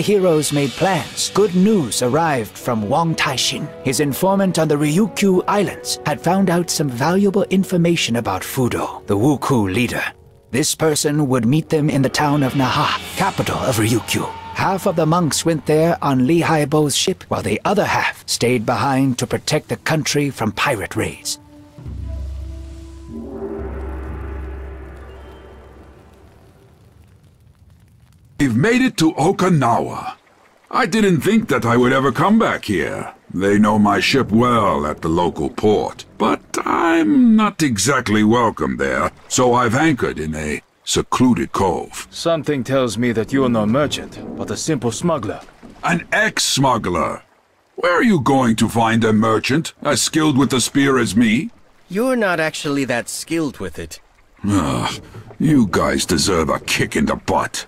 the heroes made plans, good news arrived from Wang Taishin. His informant on the Ryukyu Islands had found out some valuable information about Fudo, the Wuku leader. This person would meet them in the town of Naha, capital of Ryukyu. Half of the monks went there on Li Haibo's ship, while the other half stayed behind to protect the country from pirate raids. We've made it to Okinawa. I didn't think that I would ever come back here. They know my ship well at the local port, but I'm not exactly welcome there, so I've anchored in a secluded cove. Something tells me that you're no merchant, but a simple smuggler. An ex-smuggler. Where are you going to find a merchant as skilled with the spear as me? You're not actually that skilled with it. You guys deserve a kick in the butt.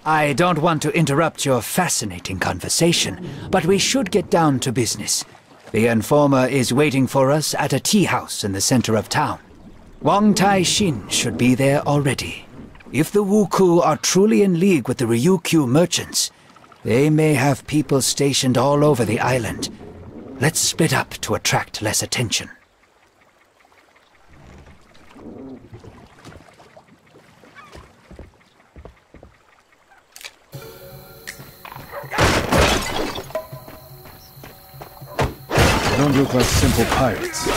I don't want to interrupt your fascinating conversation, but we should get down to business. The informer is waiting for us at a tea house in the center of town. Wang Taishin should be there already. If the Wuku are truly in league with the Ryukyu merchants, they may have people stationed all over the island. Let's split up to attract less attention. They don't look like simple pirates.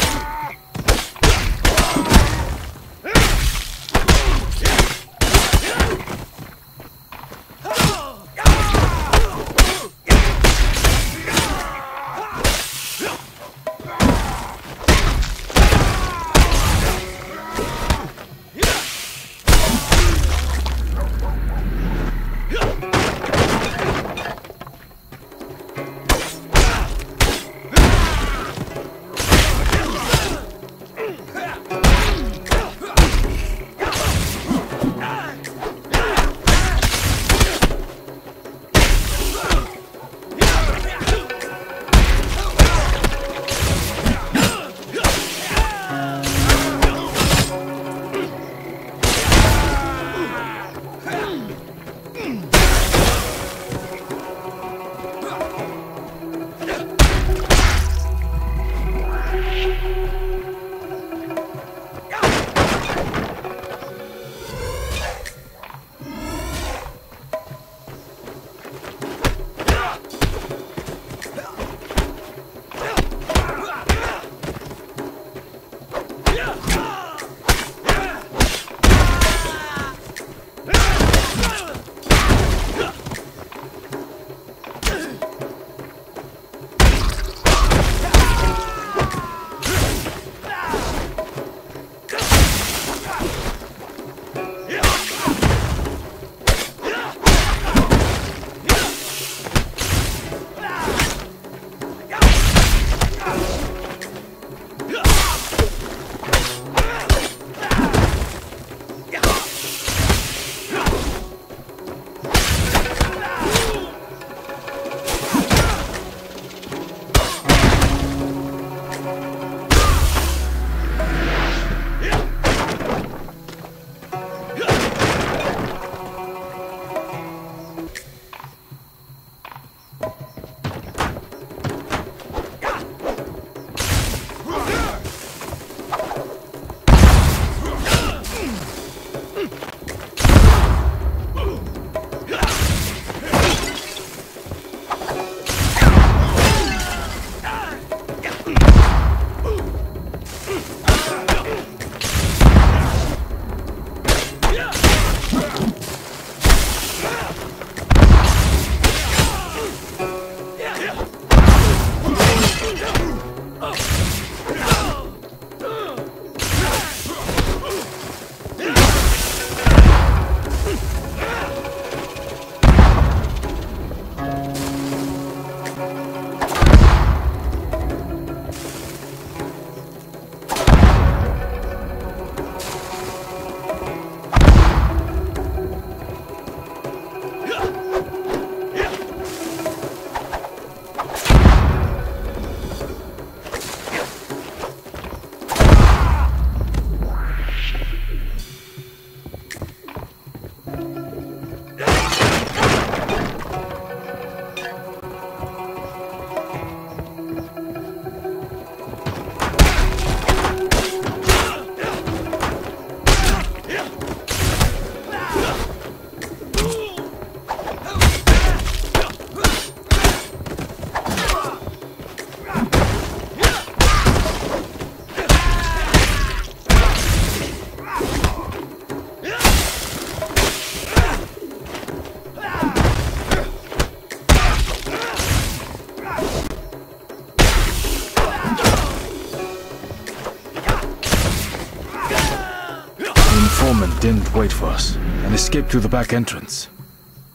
wait for us, and escape through the back entrance.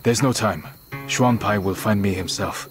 There's no time. Xuanpai will find me himself.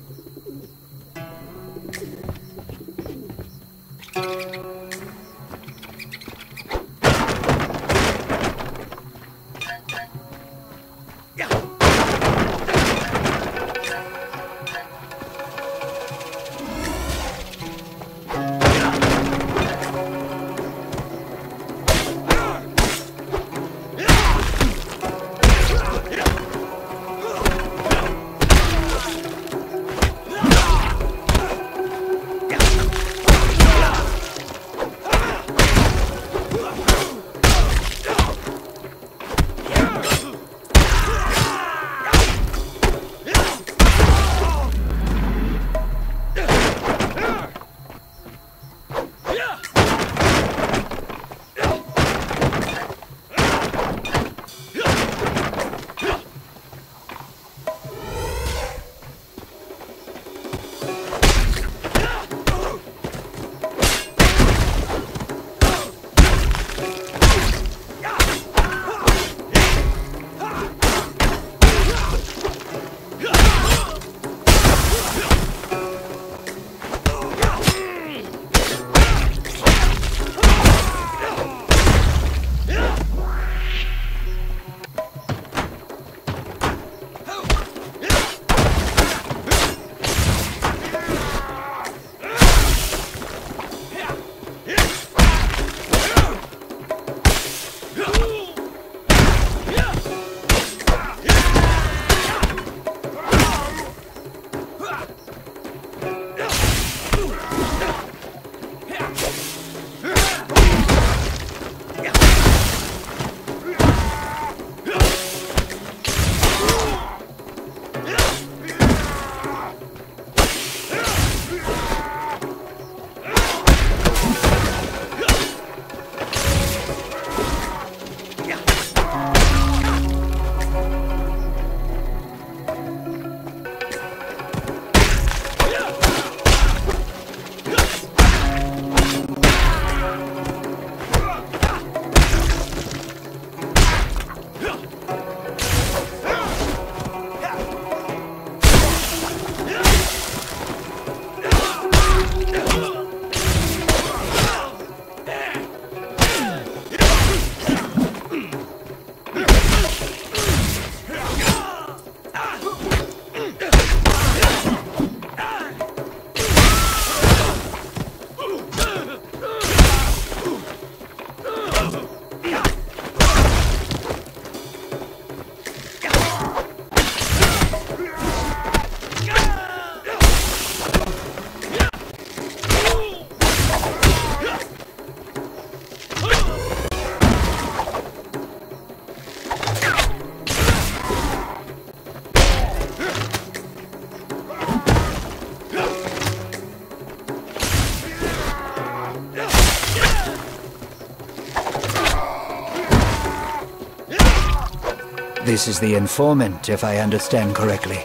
This is the informant, if I understand correctly.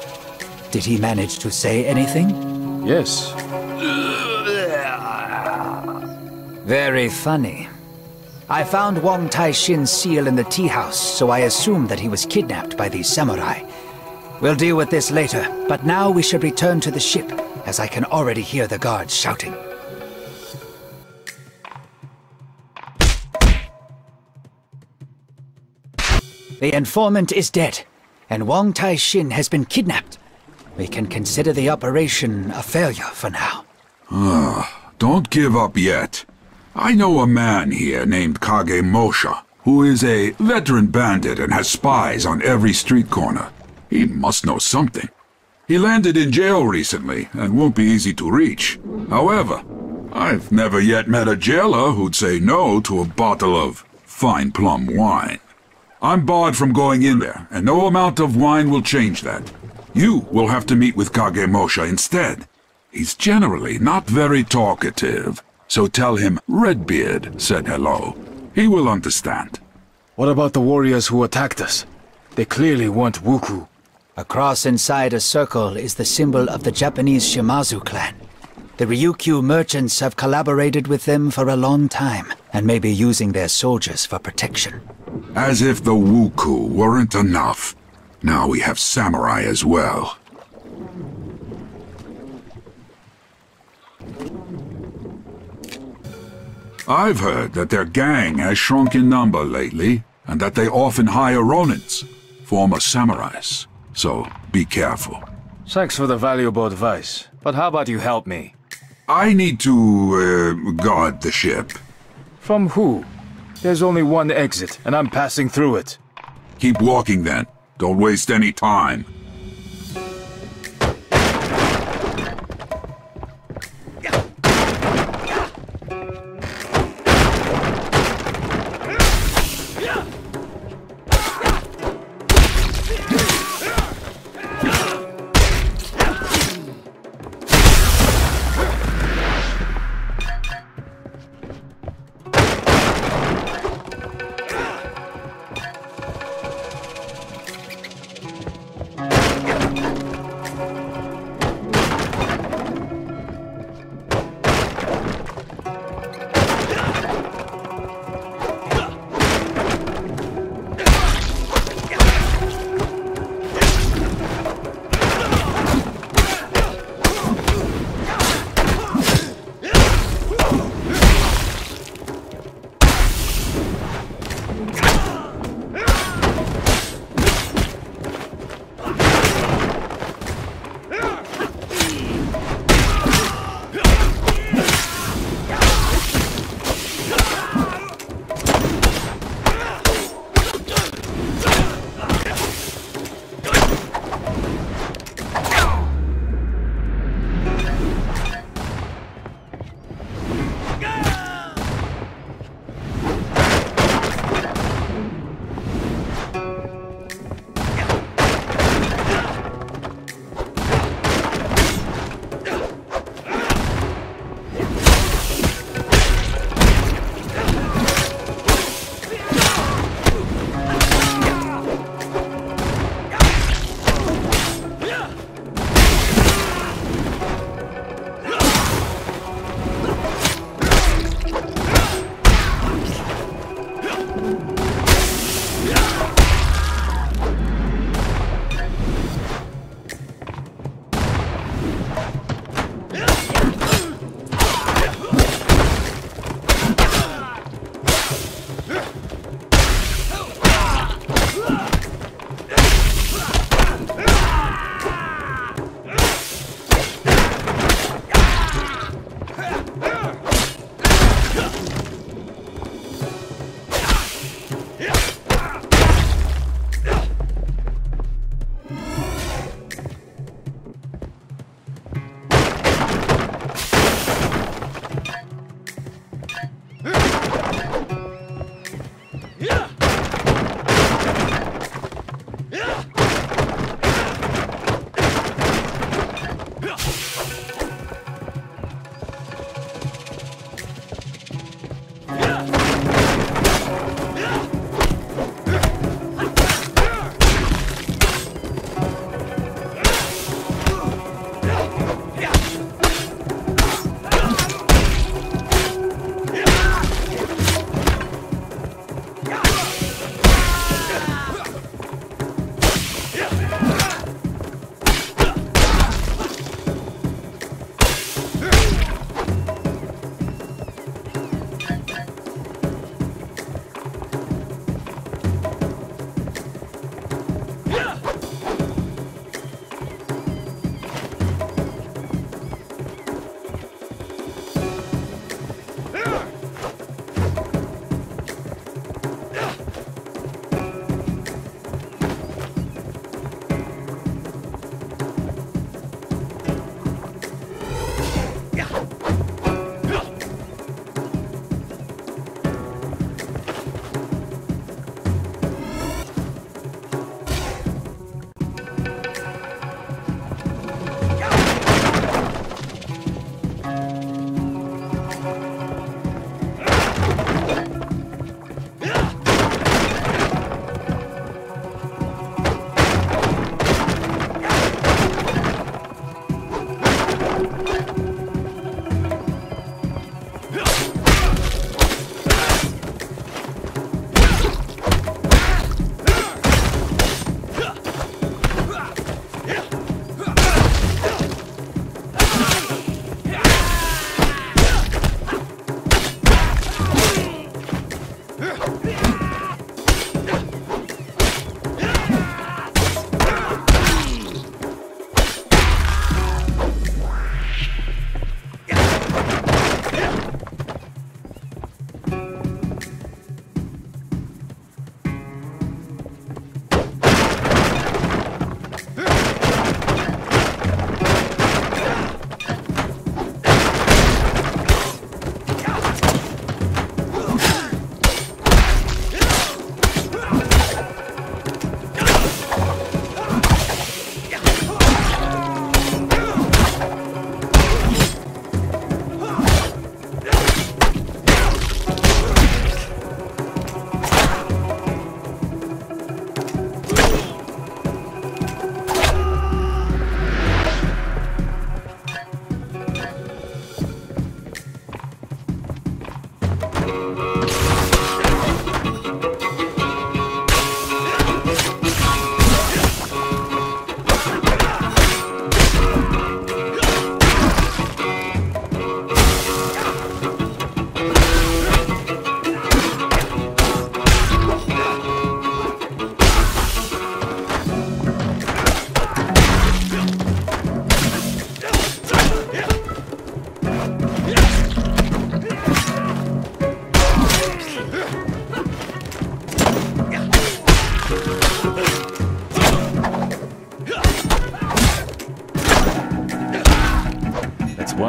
Did he manage to say anything? Yes. Very funny. I found Wang Taixin's seal in the tea house, so I assumed that he was kidnapped by these samurai. We'll deal with this later, but now we should return to the ship, as I can already hear the guards shouting. The informant is dead, and Wang Taixin has been kidnapped. We can consider the operation a failure for now. Don't give up yet. I know a man here named Kage Mosha, who is a veteran bandit and has spies on every street corner. He must know something. He landed in jail recently and won't be easy to reach. However, I've never yet met a jailer who'd say no to a bottle of fine plum wine. I'm barred from going in there, and no amount of wine will change that. You will have to meet with Kage Mosha instead. He's generally not very talkative, so tell him Redbeard said hello. He will understand. What about the warriors who attacked us? They clearly want Wuku. A cross inside a circle is the symbol of the Japanese Shimazu clan. The Ryukyu merchants have collaborated with them for a long time, and may be using their soldiers for protection. As if the Wuku weren't enough. Now we have samurai as well. I've heard that their gang has shrunk in number lately, and that they often hire ronins, former samurais. So, be careful. Thanks for the valuable advice, but how about you help me? I need to, guard the ship. From who? There's only one exit, and I'm passing through it. Keep walking then. Don't waste any time.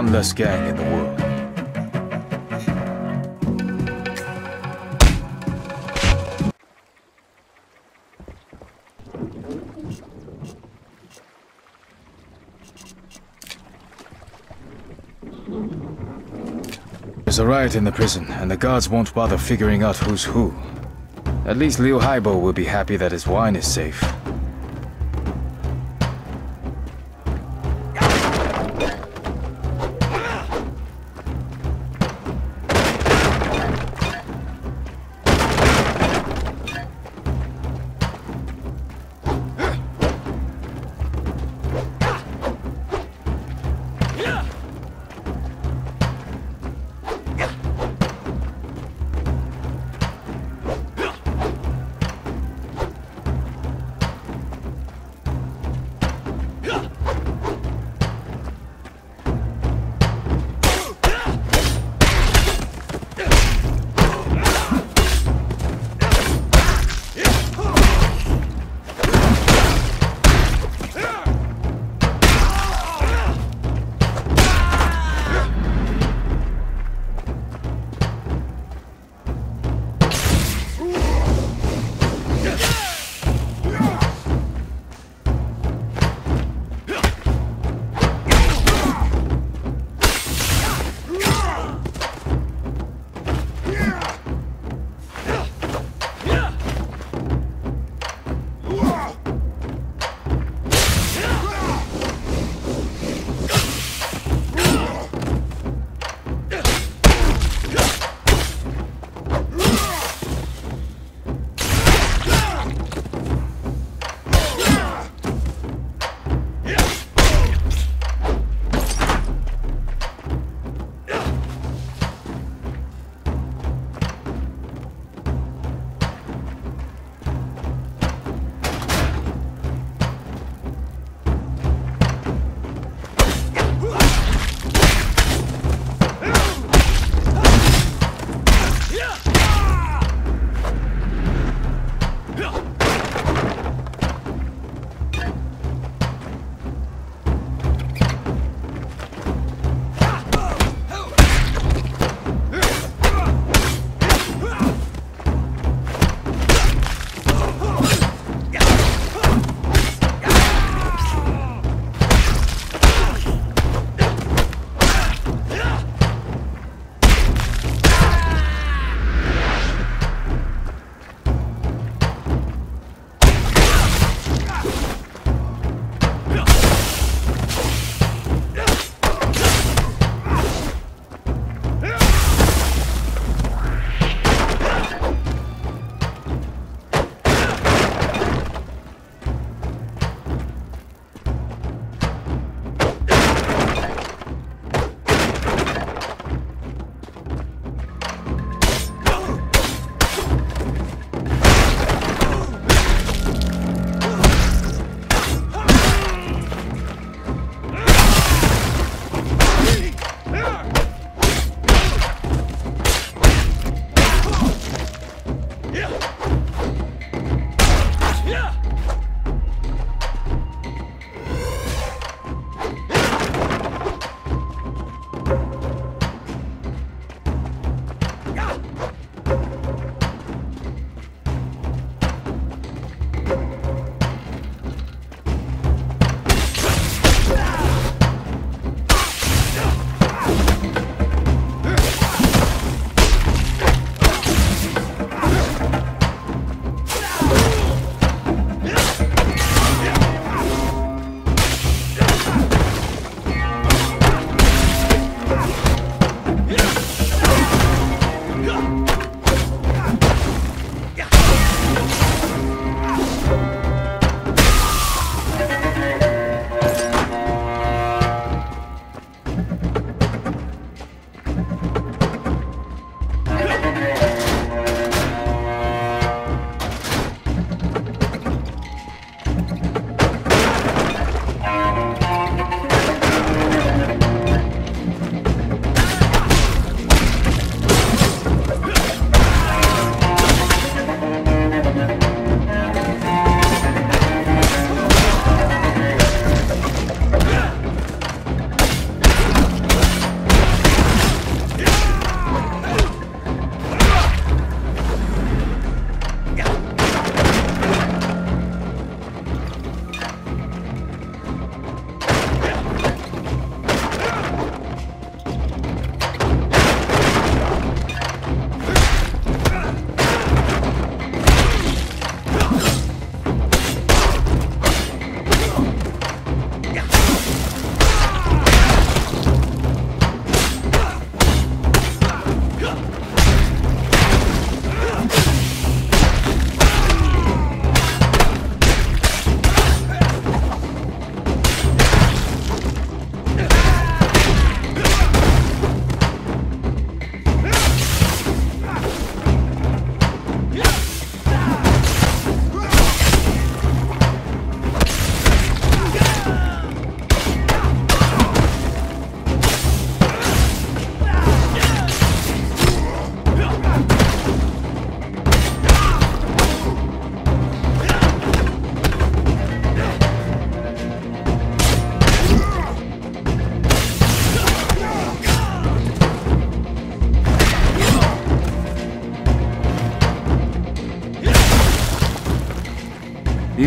one less gang in the world. There's a riot in the prison, and the guards won't bother figuring out who's who. At least Liu Haibo will be happy that his wine is safe.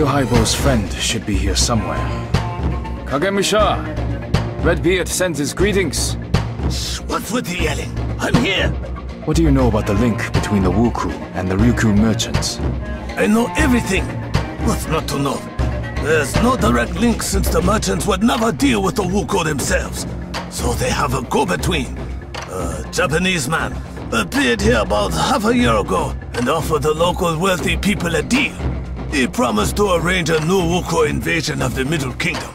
Liu Haibo's friend should be here somewhere. Kagemusha! Redbeard sends his greetings. What's with the yelling? I'm here! What do you know about the link between the Wuku and the Ryukyu merchants? I know everything. What's not to know? There's no direct link since the merchants would never deal with the Wuku themselves. So they have a go-between. A Japanese man appeared here about half a year ago and offered the local wealthy people a deal. He promised to arrange a new Wuku invasion of the Middle Kingdom,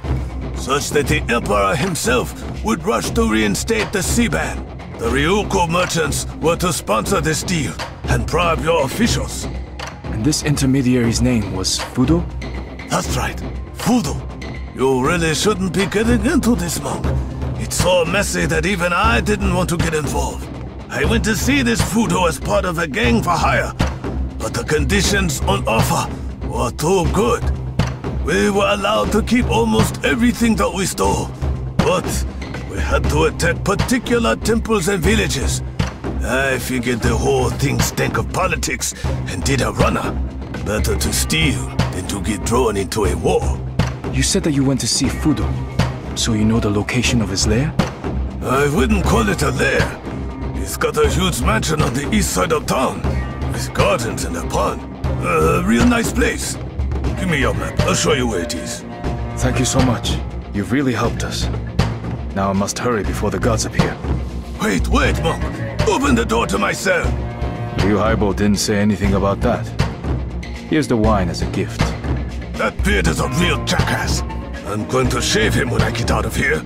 such that the Emperor himself would rush to reinstate the sea ban. The Ryukyu merchants were to sponsor this deal and bribe your officials. And this intermediary's name was Fudo? That's right, Fudo. You really shouldn't be getting into this, monk. It's so messy that even I didn't want to get involved. I went to see this Fudo as part of a gang for hire, but the conditions on offer were too good. We were allowed to keep almost everything that we stole, but we had to attack particular temples and villages. I figured the whole thing stank of politics and did a runner. Better to steal than to get drawn into a war. You said that you went to see Fudo, so you know the location of his lair? I wouldn't call it a lair. He's got a huge mansion on the east side of town, with gardens and a pond. A real nice place. Give me your map, I'll show you where it is. Thank you so much. You've really helped us. Now I must hurry before the gods appear. Wait, monk. Open the door to my cell. Liu Haibo didn't say anything about that. Here's the wine as a gift. That beard is a real jackass. I'm going to shave him when I get out of here.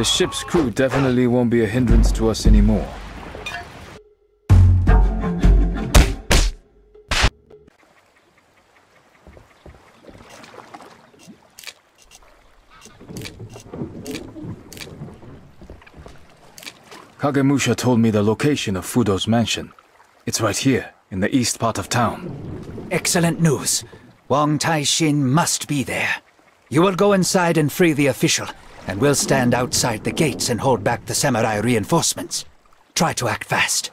The ship's crew definitely won't be a hindrance to us anymore. Kagemusha told me the location of Fudo's mansion. It's right here, in the east part of town. Excellent news. Wang Taishin must be there. You will go inside and free the official, and we'll stand outside the gates and hold back the samurai reinforcements. Try to act fast.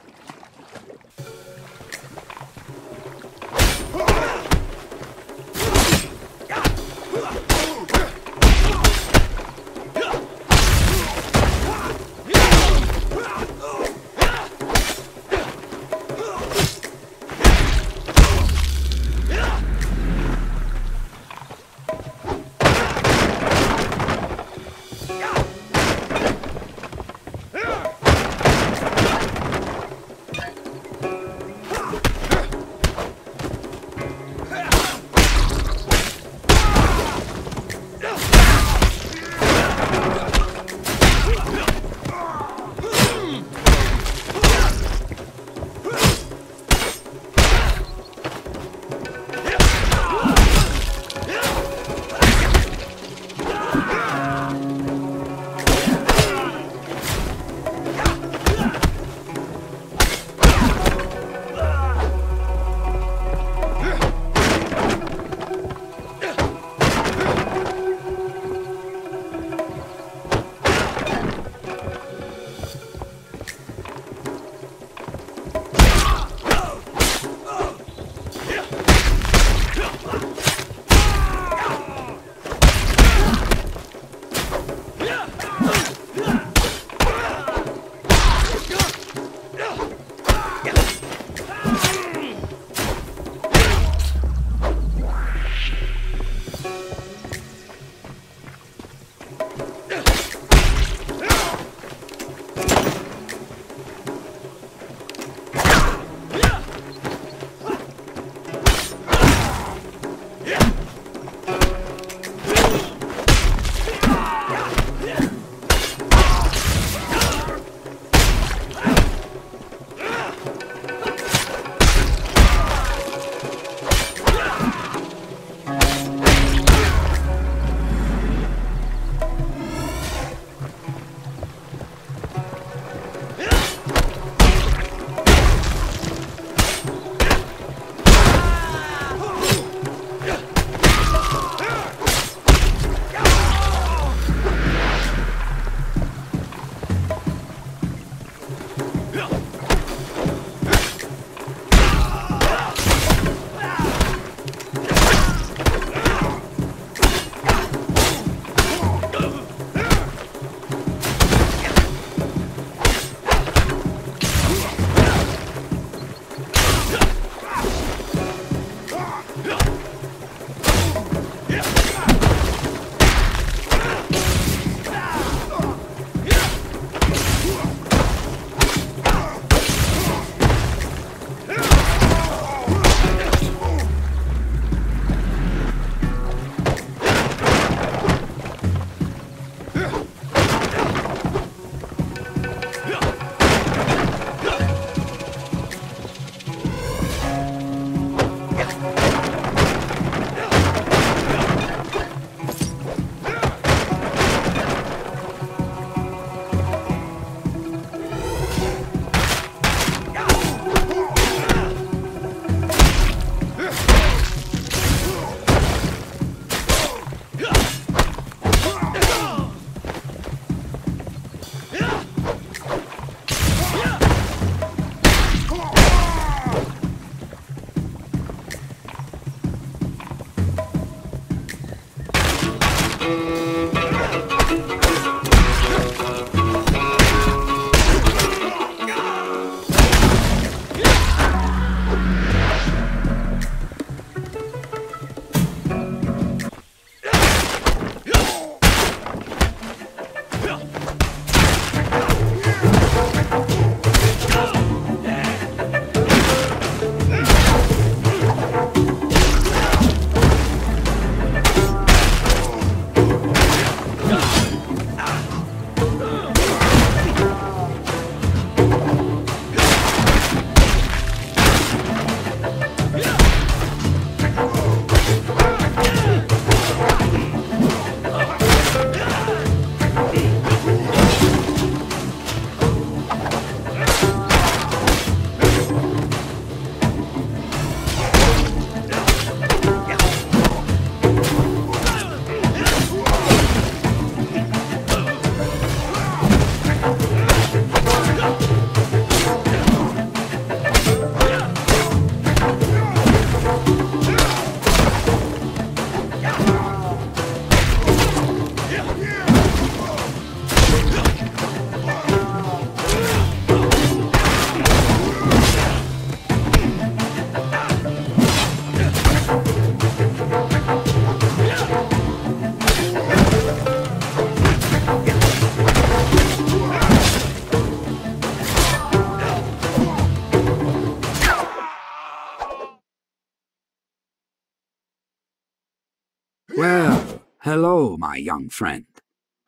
Hello, my young friend.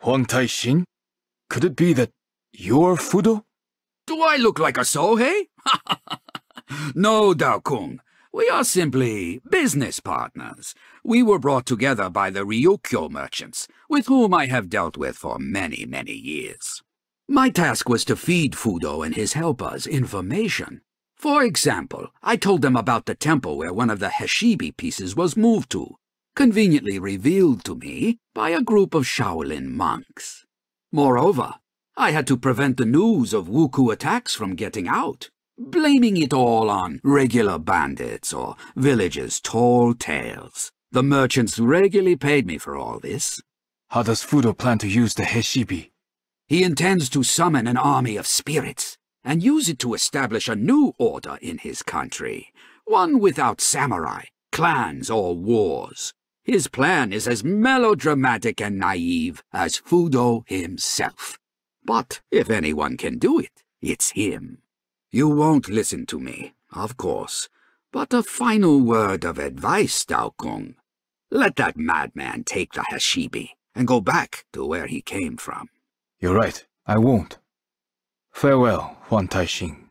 Huang Tai-shin? Could it be that you're Fudo? Do I look like a Sohei? No, Dao-kun. We are simply business partners. We were brought together by the Ryukyo merchants, with whom I have dealt with for many, many years. My task was to feed Fudo and his helpers information. For example, I told them about the temple where one of the Heshibi pieces was moved to, conveniently revealed to me by a group of Shaolin monks. Moreover, I had to prevent the news of Wuku attacks from getting out, blaming it all on regular bandits or villagers' tall tales. The merchants regularly paid me for all this. How does Fudo plan to use the Heshibi? He intends to summon an army of spirits and use it to establish a new order in his country, one without samurai, clans, or wars. His plan is as melodramatic and naive as Fudo himself. But if anyone can do it, it's him. You won't listen to me, of course, but a final word of advice, Dao-kun. Let that madman take the Heshibi and go back to where he came from. You're right, I won't. Farewell, Huang Tai-shin.